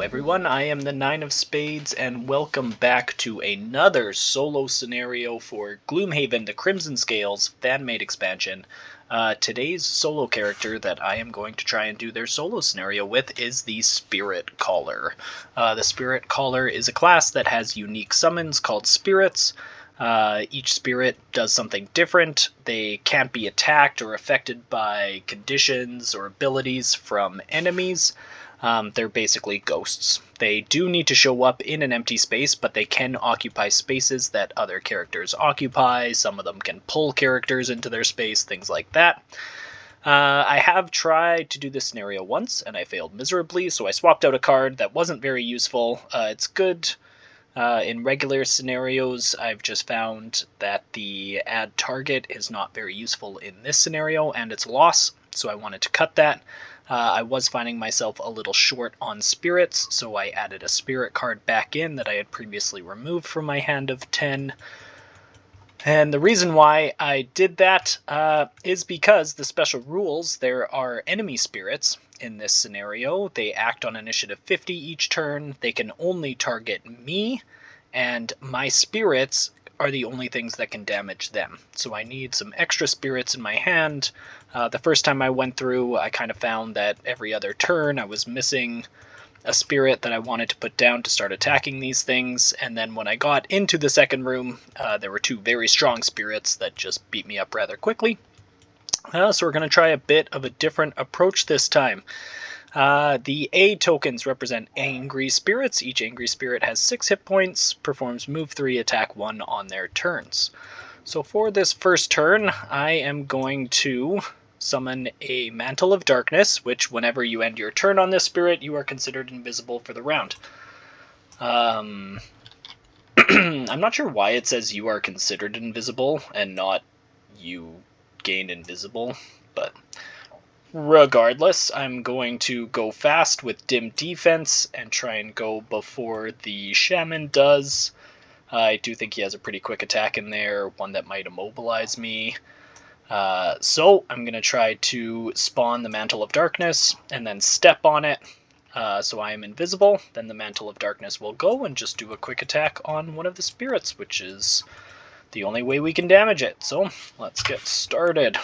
everyone, I am the Nine of Spades, and welcome back to another solo scenario for Gloomhaven, the Crimson Scales fan-made expansion. Today's solo character that I am going to try and do their solo scenario with is the Spirit Caller. The Spirit Caller is a class that has unique summons called Spirits. Each spirit does something different. They can't be attacked or affected by conditions or abilities from enemies. They're basically ghosts. They do need to show up in an empty space, but they can occupy spaces that other characters occupy. Some of them can pull characters into their space, things like that. I have tried to do this scenario once, and I failed miserably, so I swapped out a card that wasn't very useful. It's good in regular scenarios. I've just found that the add target is not very useful in this scenario, and it's loss, so I wanted to cut that. I was finding myself a little short on spirits, so I added a spirit card back in that I had previously removed from my hand of 10. And the reason why I did that is because the special rules, there are enemy spirits in this scenario. They act on initiative 50 each turn. They can only target me, and my spirits are the only things that can damage them. So I need some extra spirits in my hand. The first time I went through, I kind of found that every other turn I was missing a spirit that I wanted to put down to start attacking these things, and then when I got into the second room, there were two very strong spirits that just beat me up rather quickly. So we're going to try a bit of a different approach this time. The A tokens represent angry spirits. Each angry spirit has 6 hit points, performs move 3, attack 1 on their turns. So for this first turn, I am going to summon a Mantle of Darkness, which whenever you end your turn on this spirit, you are considered invisible for the round. I'm not sure why it says you are considered invisible and not you gain invisible, but regardless, I'm going to go fast with dim defense and try and go before the shaman does. I do think he has a pretty quick attack in there, one that might immobilize me. So I'm going to try to spawn the Mantle of Darkness and then step on it so I am invisible. Then the Mantle of Darkness will go and just do a quick attack on one of the spirits, which is the only way we can damage it. So let's get started.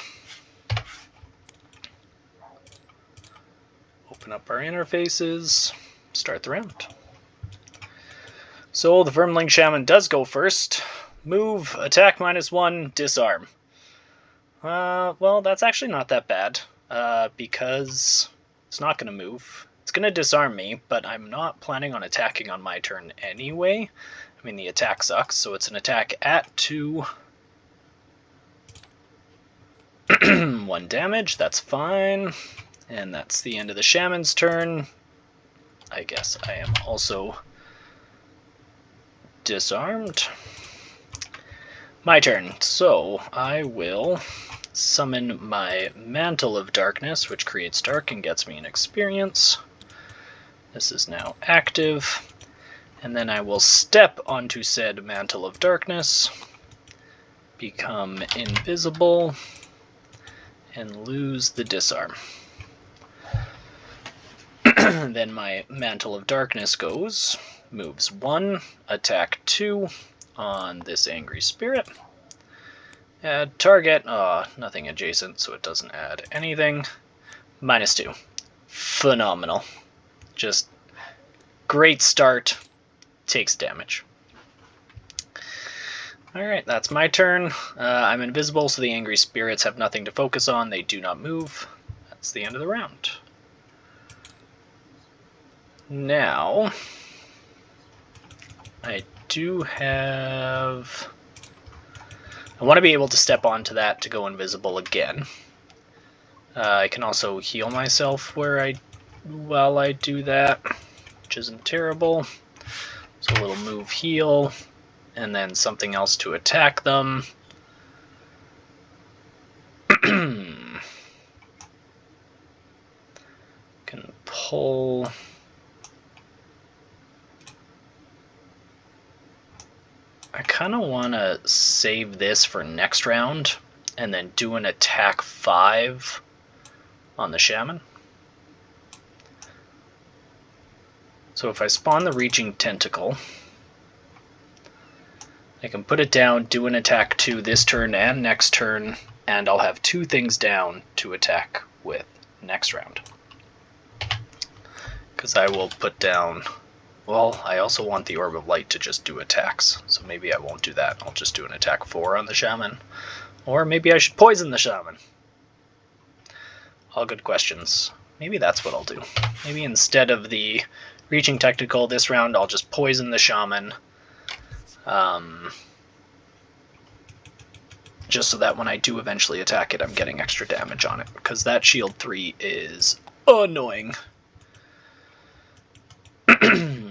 Open up our interfaces, start the round. So the Vermling Shaman does go first. Move, attack -1, disarm. Well, that's actually not that bad, because it's not going to move. It's going to disarm me, but I'm not planning on attacking on my turn anyway. I mean, the attack sucks, so it's an attack at 2. 1 damage, that's fine. And that's the end of the shaman's turn. I guess I am also disarmed. My turn. So I will summon my Mantle of Darkness, which creates dark and gets me an experience. This is now active. And then I will step onto said Mantle of Darkness, become invisible, and lose the disarm. Then my Mantle of Darkness goes, moves 1, attack 2 on this angry spirit. Add target, nothing adjacent, so it doesn't add anything. -2. Phenomenal. Just great start. Takes damage. Alright, that's my turn. I'm invisible, so the angry spirits have nothing to focus on. They do not move. That's the end of the round. Now, I want to be able to step onto that to go invisible again. I can also heal myself while I do that, which isn't terrible. So a little move heal, and then something else to attack them. Can pull. I kind of want to save this for next round and then do an attack 5 on the shaman. So if I spawn the Reaching Tentacle, I can put it down, do an attack 2 this turn and next turn, and I'll have 2 things down to attack with next round. Because I will put down... Well, I also want the Orb of Light to just do attacks, so maybe I won't do that. I'll just do an attack 4 on the Shaman. Or maybe I should poison the Shaman. All good questions. Maybe that's what I'll do. Maybe instead of the Reaching Tentacle this round, I'll just poison the Shaman. Just so that when I do eventually attack it, I'm getting extra damage on it. Because that shield 3 is annoying.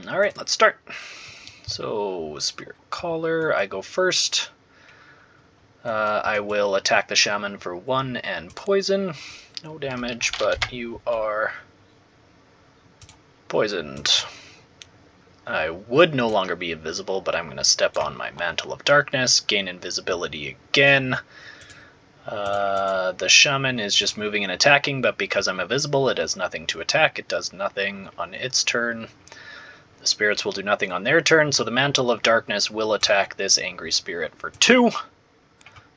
Alright, let's start. So, Spirit Caller, I go first. I will attack the Shaman for 1 and poison. No damage, but you are poisoned. I would no longer be invisible, but I'm going to step on my Mantle of Darkness, gain invisibility again. The Shaman is just moving and attacking, but because I'm invisible, it has nothing to attack. It does nothing on its turn. The spirits will do nothing on their turn, so the Mantle of Darkness will attack this Angry Spirit for 2.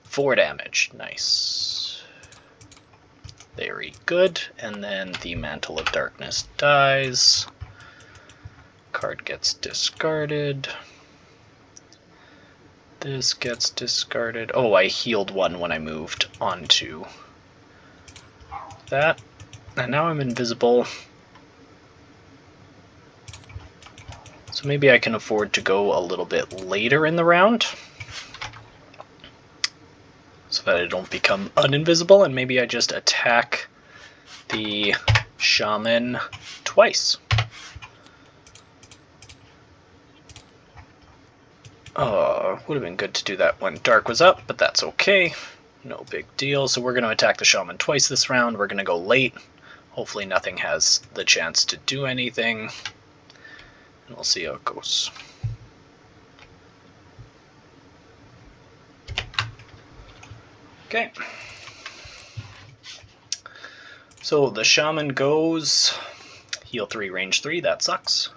4 damage. Nice. Very good. And then the Mantle of Darkness dies. Card gets discarded. This gets discarded. Oh, I healed 1 when I moved onto that. And now I'm invisible. So maybe I can afford to go a little bit later in the round, so that I don't become uninvisible, and maybe I just attack the Shaman twice. Would have been good to do that when dark was up, but that's okay. No big deal. So we're going to attack the Shaman twice this round. We're going to go late. Hopefully nothing has the chance to do anything. And we'll see how it goes. Okay. So the Shaman goes heal 3, range 3, that sucks.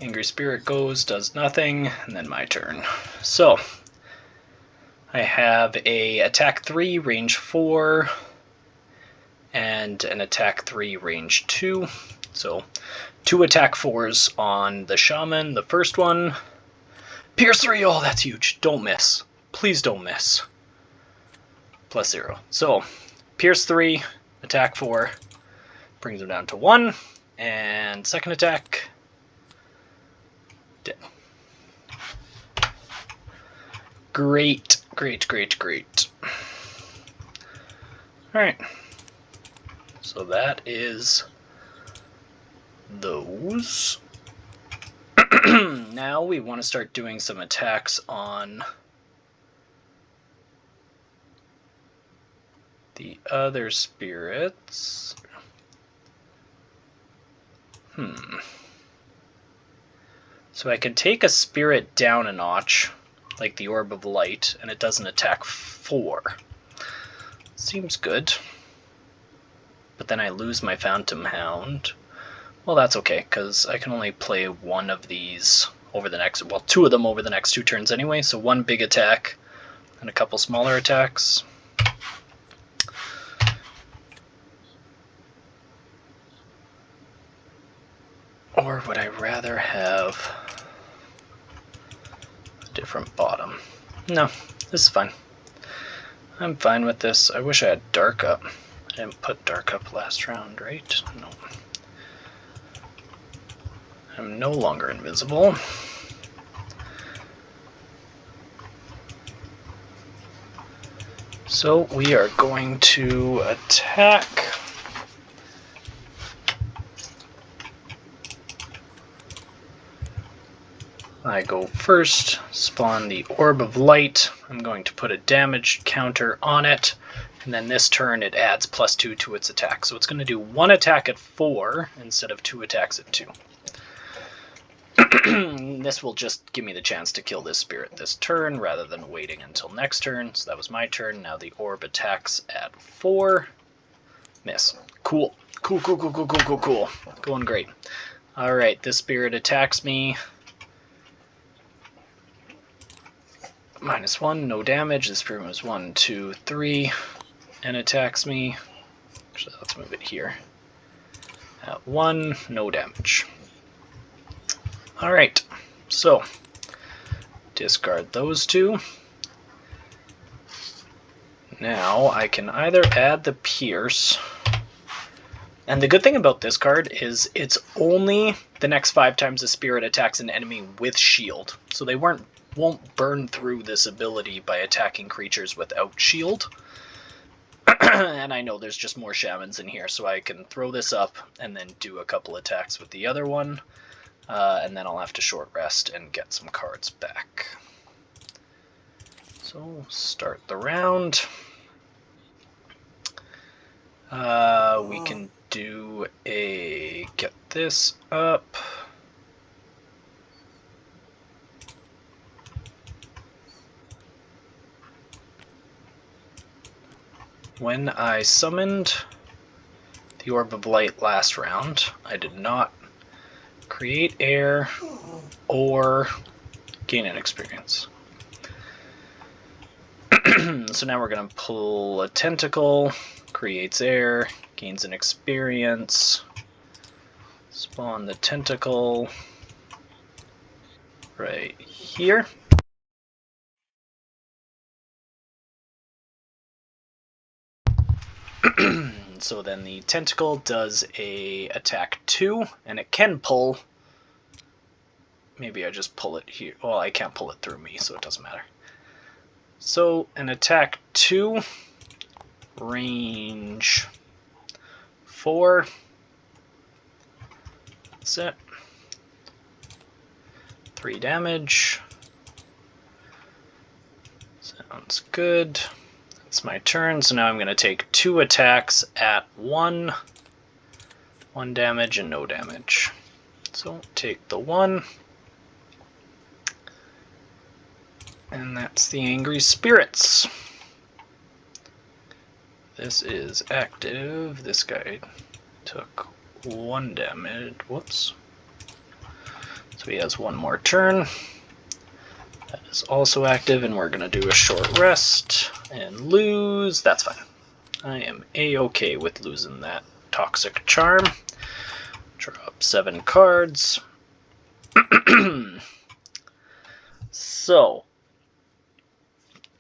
Angry Spirit goes, does nothing, and then my turn. So I have a attack 3, range 4, and an attack 3, range 2. So 2 attack 4s on the Shaman. The first one, Pierce 3, oh that's huge, don't miss. Please don't miss. +0. So Pierce 3, attack 4, brings him down to 1, and second attack, dead. Great, great, great, great. Alright, so that is those. Now we want to start doing some attacks on the other spirits. So I could take a spirit down a notch, like the Orb of Light, and it doesn't attack 4. Seems good. But then I lose my Phantom Hound. Well, that's okay, because I can only play one of these over the next, well, 2 of them over the next 2 turns anyway, so 1 big attack and a couple smaller attacks. Or would I rather have a different bottom? No, this is fine. I'm fine with this. I wish I had Dark up. I didn't put Dark up last round, right? No. I'm no longer invisible. So we are going to attack. I go first, spawn the Orb of Light. I'm going to put a damage counter on it, and then this turn it adds +2 to its attack. So it's going to do 1 attack at 4 instead of 2 attacks at 2. This will just give me the chance to kill this spirit this turn rather than waiting until next turn. So that was my turn. Now the orb attacks at 4. Miss. Cool. Cool, cool, cool, cool, cool, cool, cool. Going great. Alright, this spirit attacks me. -1, no damage. This spirit moves 1, 2, 3, and attacks me. Actually, let's move it here. At 1, no damage. Alright, so discard those two. Now I can either add the Pierce, and the good thing about this card is it's only the next 5 times the spirit attacks an enemy with shield, so they won't burn through this ability by attacking creatures without shield. And I know there's just more shamans in here, so I can throw this up and then do a couple attacks with the other one, and then I'll have to short rest and get some cards back. So start the round. We can do a get this up. When I summoned the Orb of Light last round, I did not create air or gain an experience. So now we're going to pull a tentacle, creates air, gains an experience, spawn the tentacle right here. So then the tentacle does a attack 2, and it can pull. Maybe I just pull it here. Well, I can't pull it through me, so it doesn't matter. So an attack 2, range 4. That's it. 3 damage. Sounds good. It's my turn, so now I'm going to take 2 attacks at 1 damage and no damage. So take the 1, and that's the Angry Spirits. This is active. This guy took 1 damage. Whoops. So he has 1 more turn. That is also active, and we're going to do a short rest and lose. That's fine. I am a-okay with losing that Toxic Charm. Draw up 7 cards. So,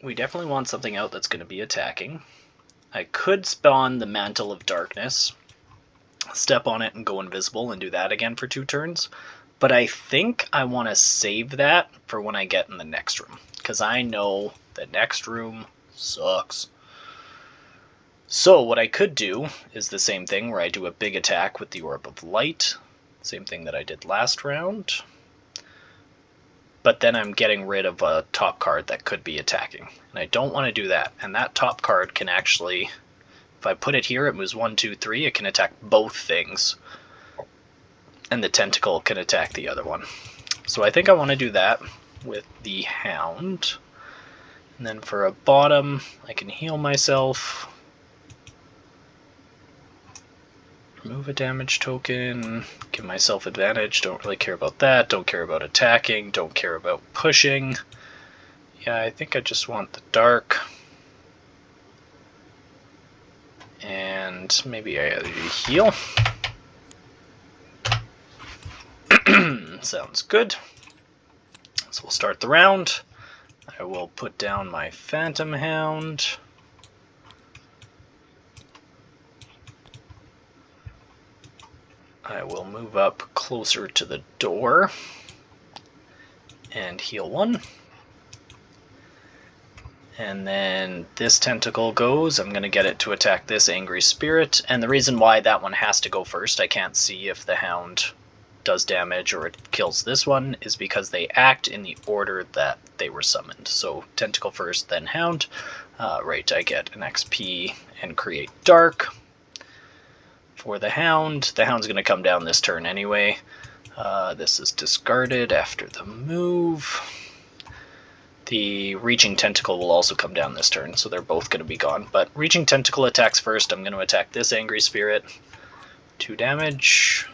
we definitely want something out that's going to be attacking. I could spawn the Mantle of Darkness, step on it and go invisible and do that again for 2 turns. But I think I want to save that for when I get in the next room, because I know the next room sucks. So what I could do is the same thing where I do a big attack with the Orb of Light. Same thing that I did last round. But then I'm getting rid of a top card that could be attacking. And I don't want to do that. And that top card can actually, if I put it here, it moves 1, 2, 3. It can attack both things. And the tentacle can attack the other one. So I think I want to do that with the Hound. And then for a bottom, I can heal myself. Remove a damage token, give myself advantage, don't really care about that, don't care about attacking, don't care about pushing. Yeah, I think I just want the dark. And maybe I heal. Sounds good. So we'll start the round. I will put down my Phantom Hound. I will move up closer to the door and heal 1. And then this tentacle goes. I'm going to get it to attack this Angry Spirit. And the reason why that one has to go first, I can't see if the Hound does damage or it kills this one, is because they act in the order that they were summoned. So tentacle first, then Hound. Right, I get an XP and create Dark. For the Hound, the Hound's going to come down this turn anyway. This is discarded after the move. The Reaching Tentacle will also come down this turn, so they're both going to be gone. But Reaching Tentacle attacks first. I'm going to attack this Angry Spirit. 2 damage.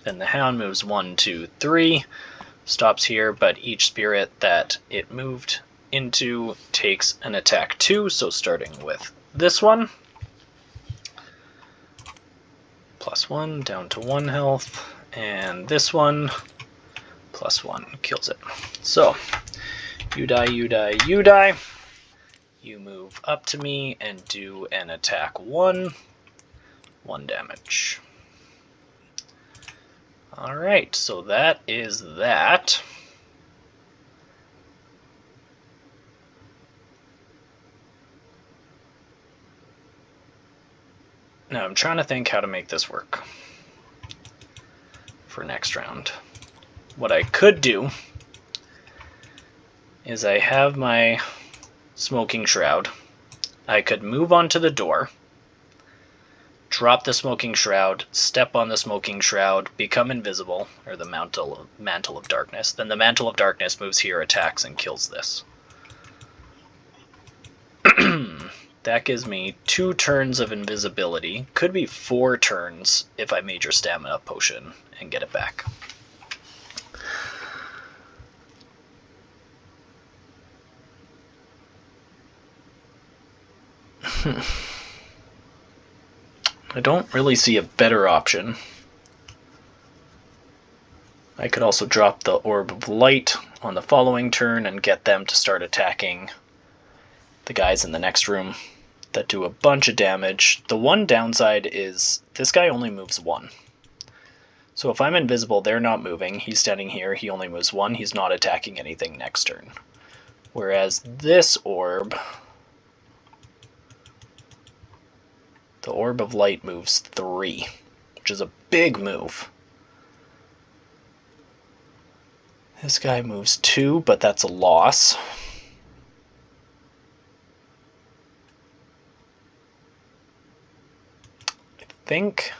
Then the Hound moves 1, 2, 3. Stops here, but each spirit that it moved into takes an attack 2. So starting with this one. +1, down to 1 health. And this one, +1, kills it. So, you die, you die, you die. You move up to me and do an attack 1. 1 damage. Alright, so that is that. Now I'm trying to think how to make this work for next round. What I could do is I have my Smoking Shroud. I could move onto the door, drop the Smoking Shroud, step on the Smoking Shroud, become invisible, or the Mantle of Darkness. Then the Mantle of Darkness moves here, attacks, and kills this. That gives me 2 turns of invisibility. Could be 4 turns if I Major Stamina Potion and get it back. I don't really see a better option. I could also drop the Orb of Light on the following turn and get them to start attacking the guys in the next room that do a bunch of damage. The one downside is this guy only moves 1. So if I'm invisible, they're not moving. He's standing here. He only moves 1. He's not attacking anything next turn. Whereas this orb, the Orb of Light moves 3, which is a big move. This guy moves 2, but that's a loss. I think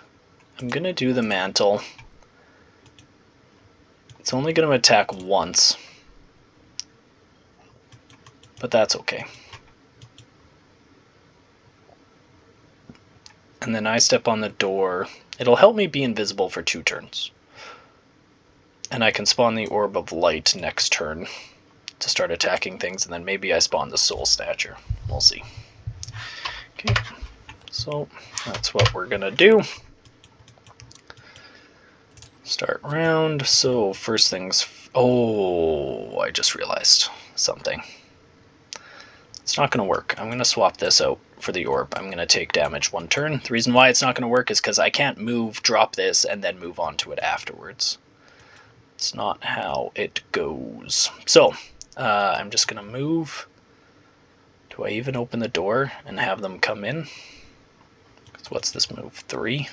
I'm going to do the Mantle. It's only going to attack once, but that's okay. And then I step on the door. It'll help me be invisible for 2 turns. And I can spawn the Orb of Light next turn to start attacking things, and then maybe I spawn the Soul Snatcher. We'll see. Okay, so that's what we're gonna do. Start round. So first things... Oh, I just realized something. It's not going to work. I'm going to swap this out for the orb. I'm going to take damage 1 turn. The reason why it's not going to work is because I can't move, drop this, and then move on to it afterwards. It's not how it goes. So, I'm just going to move. Do I even open the door and have them come in? What's this move? 3?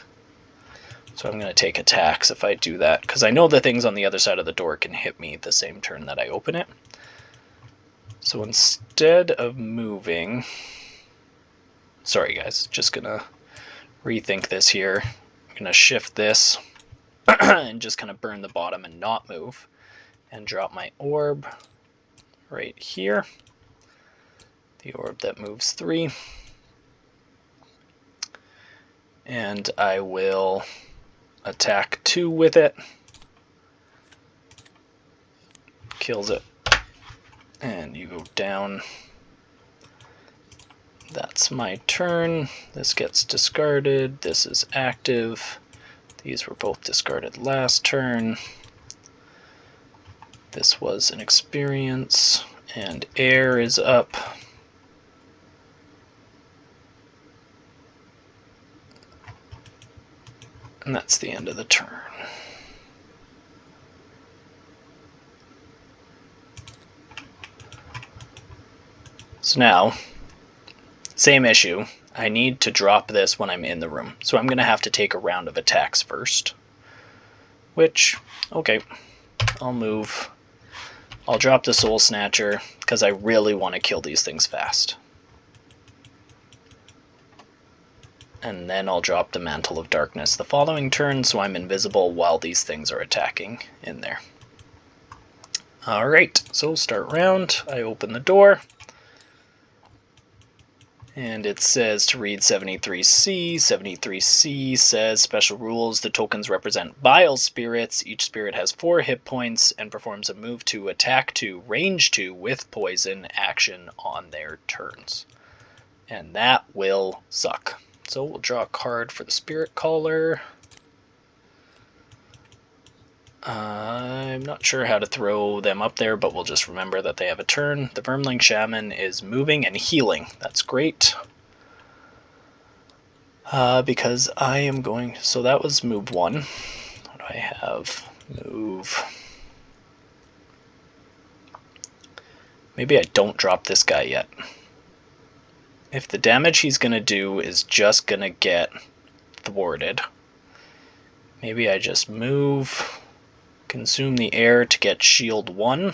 So I'm going to take attacks if I do that, because I know the things on the other side of the door can hit me the same turn that I open it. So instead of moving... Sorry guys, just going to rethink this here. I'm going to shift this and just kind of burn the bottom and not move. And drop my orb right here. The orb that moves 3. And I will attack 2 with it. Kills it. And you go down. That's my turn. This gets discarded. This is active. These were both discarded last turn. This was an experience. And air is up. And that's the end of the turn. So now, same issue. I need to drop this when I'm in the room. So I'm going to have to take a round of attacks first. Which, okay, I'll move. I'll drop the Soul Snatcher because I really want to kill these things fast. And then I'll drop the Mantle of Darkness the following turn, so I'm invisible while these things are attacking in there. Alright, so start round. I open the door. And it says to read 73C. 73C says special rules. The tokens represent bile spirits. Each spirit has 4 hit points and performs a move to attack 2, range 2 with poison action on their turns. And that will suck. So we'll draw a card for the spirit caller. I'm not sure how to throw them up there, but we'll just remember that they have a turn. The Vermling Shaman is moving and healing. That's great. Because I am going... So that was move 1. What do I have? Move... Maybe I don't drop this guy yet. If the damage he's going to do is just going to get thwarted, maybe I just move... Consume the air to get shield 1.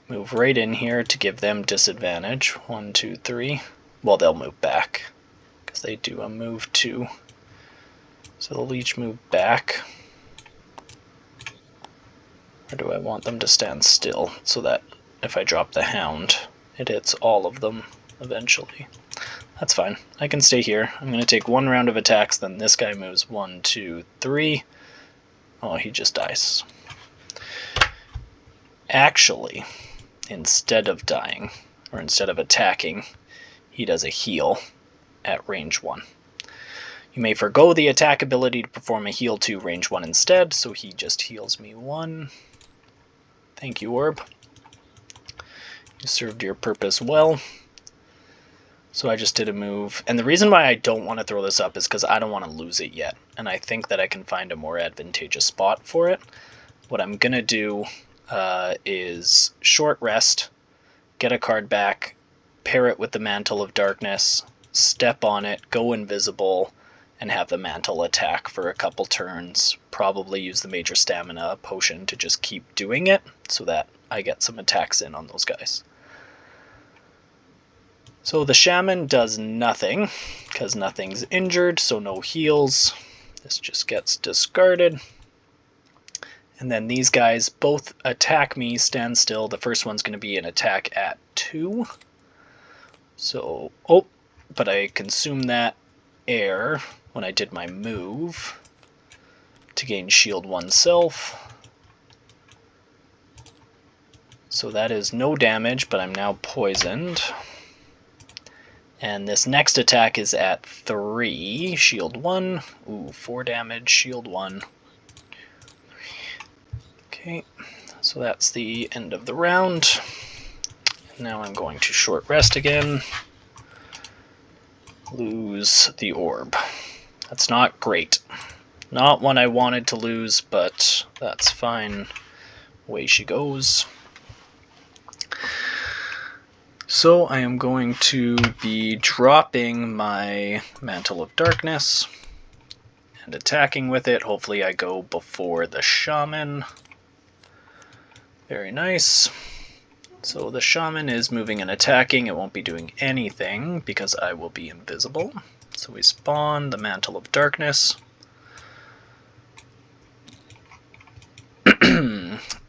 Move right in here to give them disadvantage. 1, 2, 3. Well, they'll move back because they do a move 2. So they'll each move back. Or do I want them to stand still so that if I drop the hound, it hits all of them eventually? That's fine. I can stay here. I'm going to take 1 round of attacks, then this guy moves 1, 2, 3. Oh, he just dies. Actually, instead of dying, or instead of attacking, he does a heal at range 1. You may forgo the attack ability to perform a heal 2 range 1 instead, so he just heals me 1. Thank you, Orb. You served your purpose well. So I just did a move, and the reason why I don't want to throw this up is because I don't want to lose it yet, and I think that I can find a more advantageous spot for it. What I'm going to do is short rest, get a card back, pair it with the Mantle of Darkness, step on it, go invisible, and have the Mantle attack for a couple turns. Probably use the Major Stamina potion to just keep doing it so that I get some attacks in on those guys. So the Shaman does nothing, because nothing's injured, so no heals. This just gets discarded. And then these guys both attack me, stand still. The first one's going to be an attack at 2. So, oh, but I consumed that air when I did my move to gain shield 1 self. So that is no damage, but I'm now poisoned. And this next attack is at 3, shield 1. Ooh, 4 damage, shield 1. Okay, so that's the end of the round. Now I'm going to short rest again. Lose the orb. That's not great. Not one I wanted to lose, but that's fine. Away she goes. So I am going to be dropping my Mantle of Darkness and attacking with it. Hopefully I go before the Shaman. Very nice. So the Shaman is moving and attacking. It won't be doing anything because I will be invisible. So we spawn the Mantle of Darkness.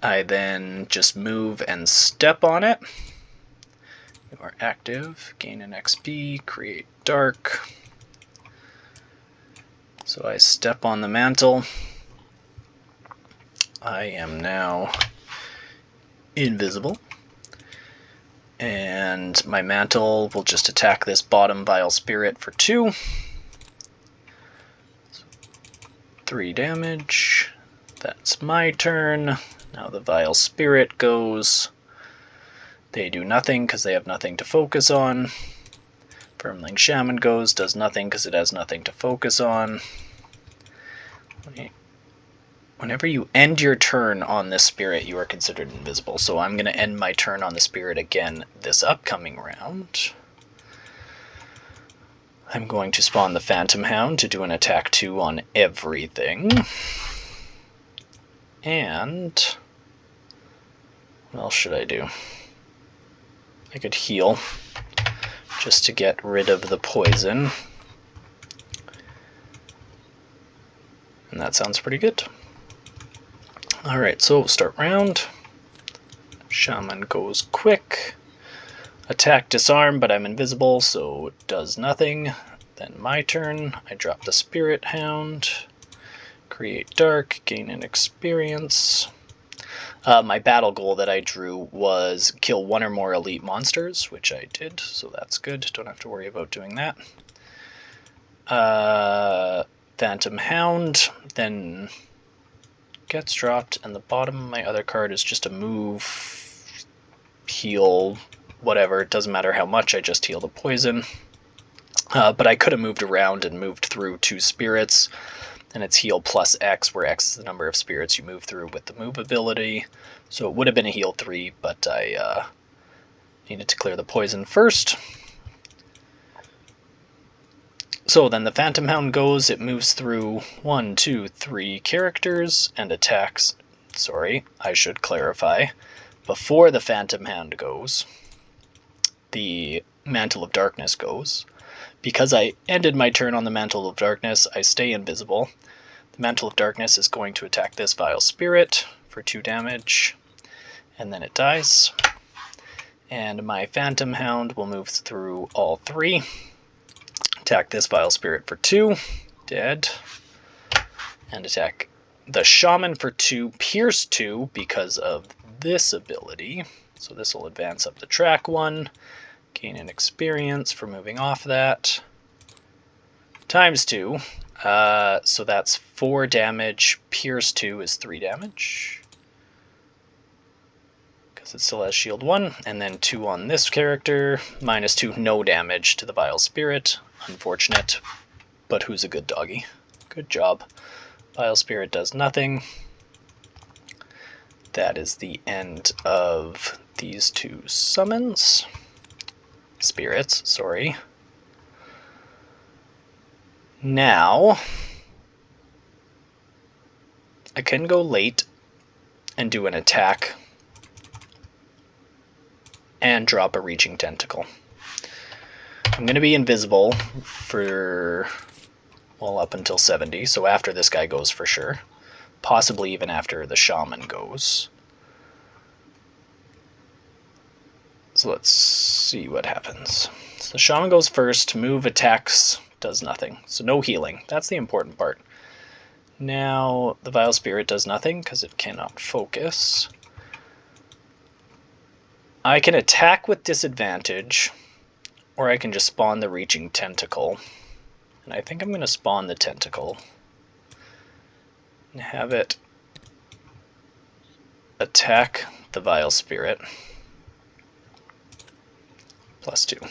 I then just move and step on it. You are active, gain an XP, create dark. So I step on the mantle. I am now invisible. And my mantle will just attack this bottom vile spirit for 2. 3 damage. That's my turn. Now the vile spirit goes. They do nothing because they have nothing to focus on. Vermling Shaman goes, does nothing because it has nothing to focus on. Whenever you end your turn on this spirit, you are considered invisible. So I'm going to end my turn on the spirit again this upcoming round. I'm going to spawn the Phantom Hound to do an attack 2 on everything. And what else should I do? I could heal just to get rid of the poison. And that sounds pretty good. Alright, so we'll start round. Shaman goes quick. Attack, disarm, but I'm invisible, so it does nothing. Then my turn. I drop the Spirit Hound. Create dark, gain an experience. My battle goal that I drew was kill one or more elite monsters, which I did, so that's good. Don't have to worry about doing that. Phantom Hound then gets dropped, and the bottom of my other card is just a move, heal, whatever. It doesn't matter how much, I just heal the poison. But I could have moved around and moved through 2 spirits, and it's heal plus X, where X is the number of spirits you move through with the move ability. So it would have been a heal 3, but I needed to clear the poison first. So then the Phantom Hound goes, it moves through 1, 2, 3 characters and attacks. Sorry, I should clarify. Before the Phantom Hound goes, the Mantle of Darkness goes. Because I ended my turn on the Mantle of Darkness, I stay invisible. The Mantle of Darkness is going to attack this Vile Spirit for 2 damage, and then it dies. And my Phantom Hound will move through all 3. Attack this Vile Spirit for 2, dead. And attack the Shaman for 2, pierce 2 because of this ability. So this will advance up the track 1. Gain an experience for moving off that. Times 2. So that's 4 damage. Pierce 2 is 3 damage. Because it still has shield 1. And then 2 on this character. Minus 2, no damage to the Vile Spirit. Unfortunate. But who's a good doggy? Good job. Vile Spirit does nothing. That is the end of these 2 summons. Spirits, sorry. Now, I can go late and do an attack and drop a Reaching Tentacle. I'm going to be invisible for, well, up until 70, so after this guy goes for sure. Possibly even after the Shaman goes. So let's see what happens. So the Shaman goes first, move, attacks, does nothing. So no healing. That's the important part. Now the Vile Spirit does nothing because it cannot focus. I can attack with disadvantage, or I can just spawn the Reaching Tentacle. And I think I'm going to spawn the Tentacle and have it attack the Vile Spirit. +2.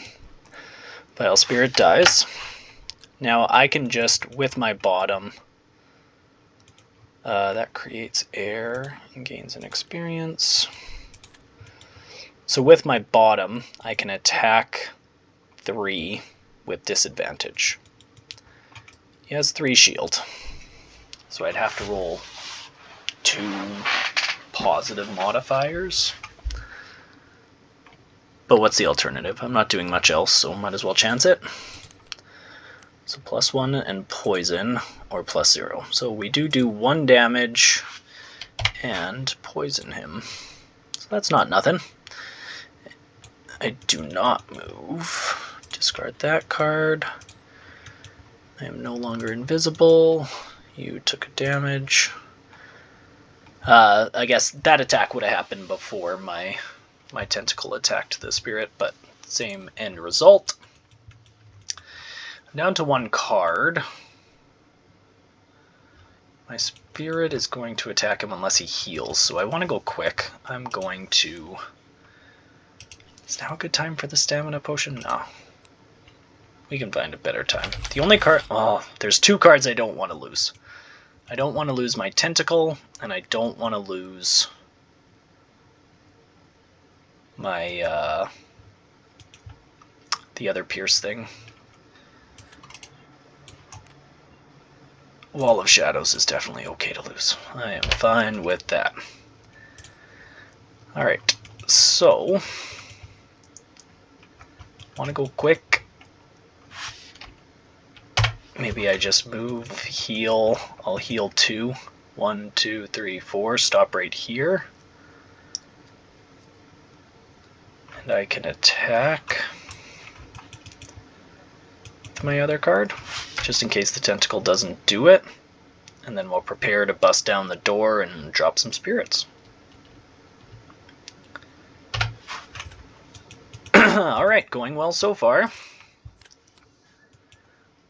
Vile Spirit dies. Now I can just, with my bottom, that creates air and gains an experience. So with my bottom, I can attack 3 with disadvantage. He has 3 shield. So I'd have to roll 2 positive modifiers. But what's the alternative? I'm not doing much else, so might as well chance it. So +1 and poison, or +0. So we do 1 damage and poison him. So that's not nothing. I do not move. Discard that card. I am no longer invisible. You took a damage. I guess that attack would have happened before my tentacle attacked the spirit, but same end result. I'm down to 1 card. My spirit is going to attack him unless he heals, so I want to go quick. I'm going to... Is now a good time for the stamina potion? No. We can find a better time. The only card... Oh, there's 2 cards I don't want to lose. I don't want to lose my tentacle, and I don't want to lose my, the other pierce thing. Wall of Shadows is definitely okay to lose. I am fine with that. Alright, so... Want to go quick. maybe I just move, heal. I'll heal 2. 1, 2, 3, 4. Stop right here. And I can attack with my other card, just in case the tentacle doesn't do it. And then we'll prepare to bust down the door and drop some spirits. Alright, going well so far.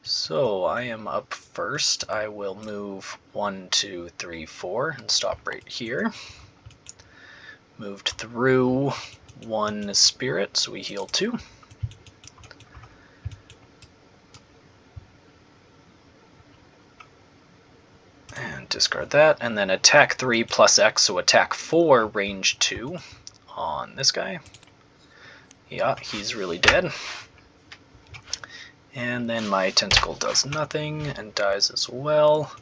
So I am up first. I will move 1, 2, 3, 4 and stop right here. Moved through 1 spirit, so we heal 2. And discard that, and then attack 3 plus X, so attack 4, range 2 on this guy. Yeah, he's really dead. And then my tentacle does nothing and dies as well.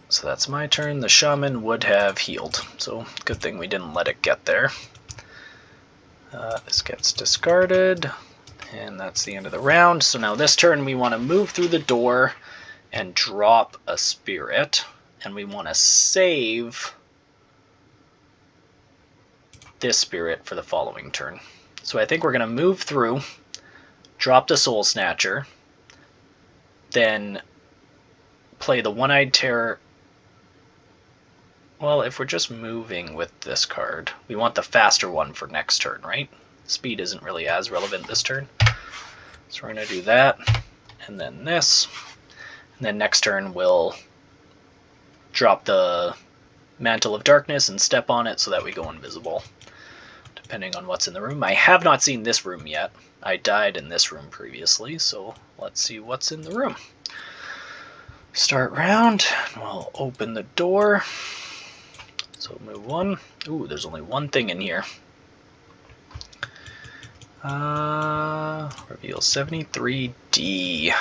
So that's my turn. The shaman would have healed, so good thing we didn't let it get there. This gets discarded, and that's the end of the round. So now this turn we want to move through the door and drop a spirit, and we want to save this spirit for the following turn. So I think we're going to move through, drop the Soul Snatcher, then play the One-Eyed Terror. Well, if we're just moving with this card, we want the faster one for next turn, right? Speed isn't really as relevant this turn. So we're going to do that, and then this. And then next turn we'll drop the Mantle of Darkness and step on it so that we go invisible, depending on what's in the room. I have not seen this room yet. I died in this room previously, so let's see what's in the room. Start round, and we'll open the door. So move 1. Ooh, there's only one thing in here. Reveal 73D.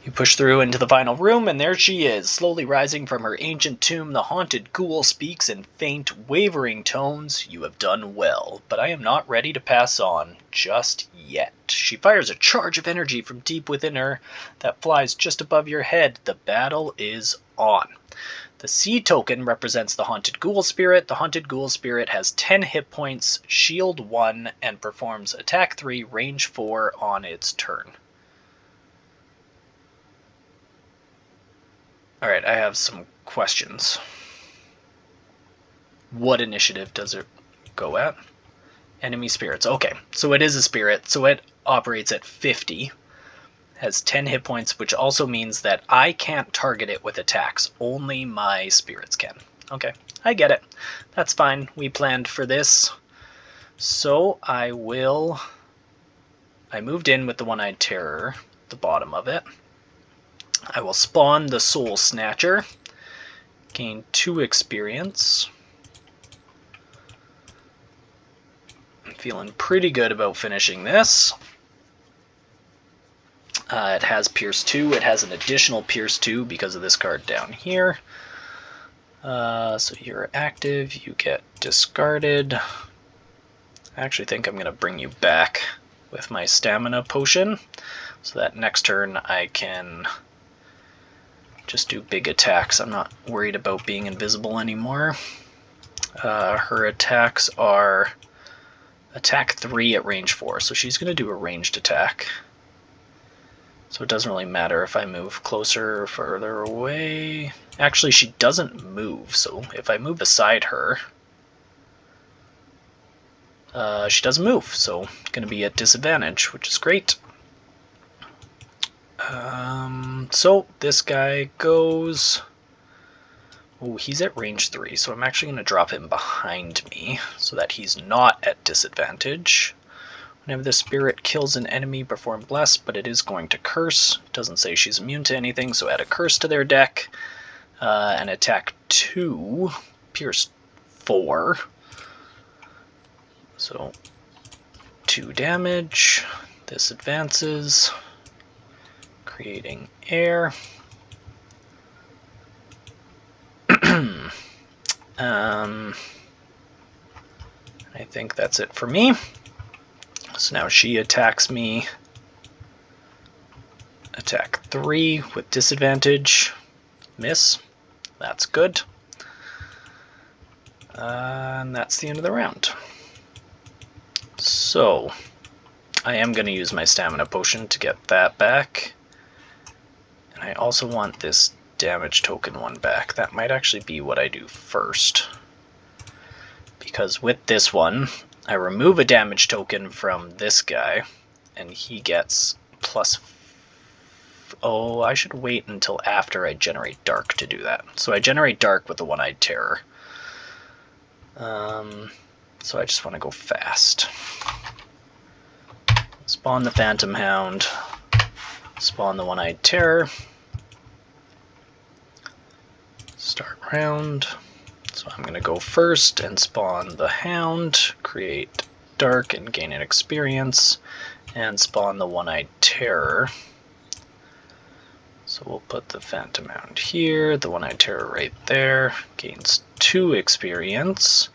You push through into the final room, and there she is, slowly rising from her ancient tomb. The haunted ghoul speaks in faint, wavering tones. You have done well, but I am not ready to pass on just yet. She fires a charge of energy from deep within her that flies just above your head. The battle is on. The C token represents the haunted ghoul spirit. The haunted ghoul spirit has 10 hit points, shield 1, and performs attack 3, range 4 on its turn. Alright, I have some questions. What initiative does it go at? Enemy spirits. Okay, so it is a spirit, so it operates at 50. Has 10 hit points, which also means that I can't target it with attacks. Only my spirits can. Okay, I get it. That's fine. We planned for this. So I moved in with the One-Eyed Terror, the bottom of it. I will spawn the Soul Snatcher, gain 2 experience. I'm feeling pretty good about finishing this. It has Pierce 2. It has an additional Pierce 2 because of this card down here. So you're active, you get discarded. I actually think I'm going to bring you back with my stamina potion, so that next turn I can just do big attacks. I'm not worried about being invisible anymore. Her attacks are attack 3 at range 4, so she's going to do a ranged attack. So it doesn't really matter if I move closer or further away. Actually, she doesn't move, so if I move beside her, she doesn't move, so going to be at disadvantage, which is great. So this guy goes... Oh, he's at range 3, so I'm actually going to drop him behind me so that he's not at disadvantage. Whenever the spirit kills an enemy, perform Bless, but it is going to curse. It doesn't say she's immune to anything, so add a curse to their deck. And attack 2, Pierce 4. So 2 damage. This advances, creating air. I think that's it for me. So now she attacks me Attack 3 with disadvantage. Miss. That's good. And that's the end of the round. So, I am going to use my stamina potion to get that back. And I also want this damage token one back. That might actually be what I do first. Because with this one, I remove a damage token from this guy, and he gets plus... Oh, I should wait until after I generate Dark to do that. So I generate Dark with the One-Eyed Terror. So I just want to go fast. Spawn the Phantom Hound. Spawn the One-Eyed Terror. Start round. So I'm going to go first and spawn the Hound, create Dark and gain an experience, and spawn the One-Eyed Terror. So we'll put the Phantom Hound here, the One-Eyed Terror right there, gains 2 experience.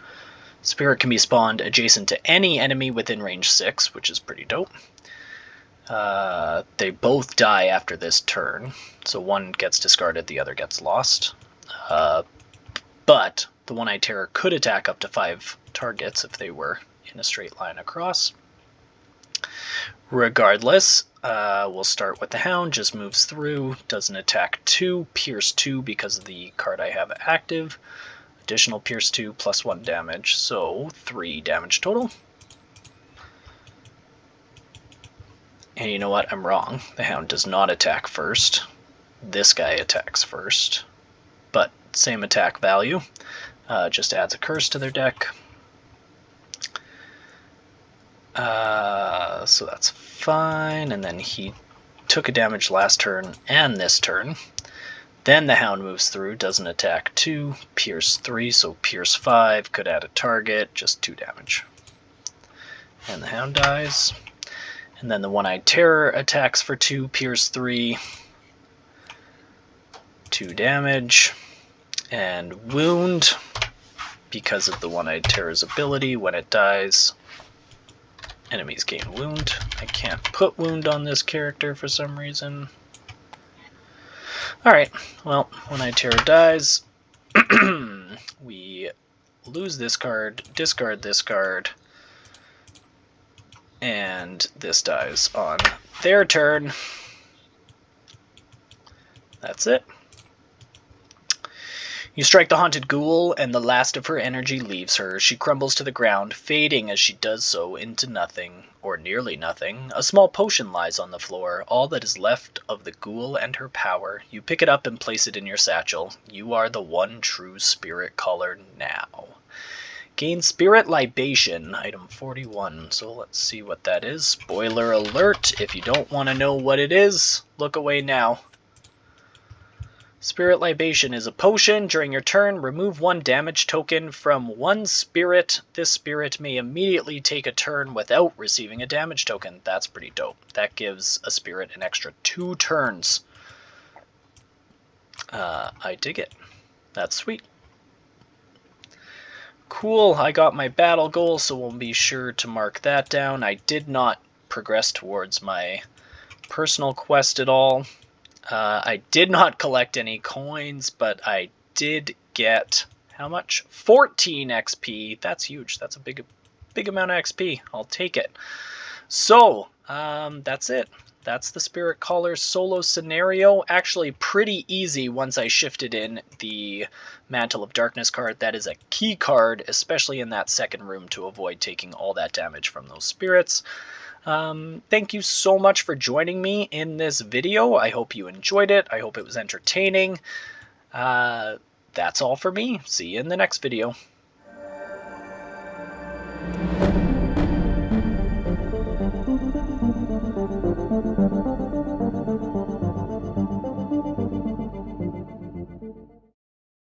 Spirit can be spawned adjacent to any enemy within range 6, which is pretty dope. They both die after this turn, so one gets discarded, the other gets lost. But the One-Eyed Terror could attack up to 5 targets if they were in a straight line across. Regardless, we'll start with the Hound, just moves through, does an attack 2, pierce 2 because of the card I have active, additional pierce 2 plus 1 damage, so 3 damage total. And you know what, I'm wrong. The Hound does not attack first. This guy attacks first, but same attack value, just adds a curse to their deck. So that's fine, and then he took a damage last turn and this turn. Then the Hound moves through, does an attack 2, pierce 3, so pierce 5, could add a target, just 2 damage. And the Hound dies. And then the One-Eyed Terror attacks for 2, pierce 3, 2 damage, and wound, because of the One-Eyed Terror's ability, when it dies, enemies gain wound. I can't put wound on this character for some reason. Alright, well, One-Eyed Terror dies. We lose this card, discard this card, and this dies on their turn. That's it. You strike the Haunted Ghoul, and the last of her energy leaves her. She crumbles to the ground, fading as she does so into nothing, or nearly nothing. A small potion lies on the floor, all that is left of the ghoul and her power. You pick it up and place it in your satchel. You are the one true spirit caller now. Gain Spirit Libation, item 41. So let's see what that is. Spoiler alert, if you don't want to know what it is, look away now. Spirit Libation is a potion. During your turn, remove 1 damage token from 1 spirit. This spirit may immediately take a turn without receiving a damage token. That's pretty dope. That gives a spirit an extra 2 turns. I dig it. That's sweet. Cool, I got my battle goal, so we'll be sure to mark that down. I did not progress towards my personal quest at all. I did not collect any coins, but I did get, how much? 14 XP. That's huge. That's a big amount of XP. I'll take it. So, that's it. That's the Spirit Caller solo scenario. Actually pretty easy once I shifted in the Mantle of Darkness card. That is a key card, especially in that second room, to avoid taking all that damage from those spirits. Thank you so much for joining me in this video. I hope you enjoyed it. I hope it was entertaining. That's all for me. See you in the next video.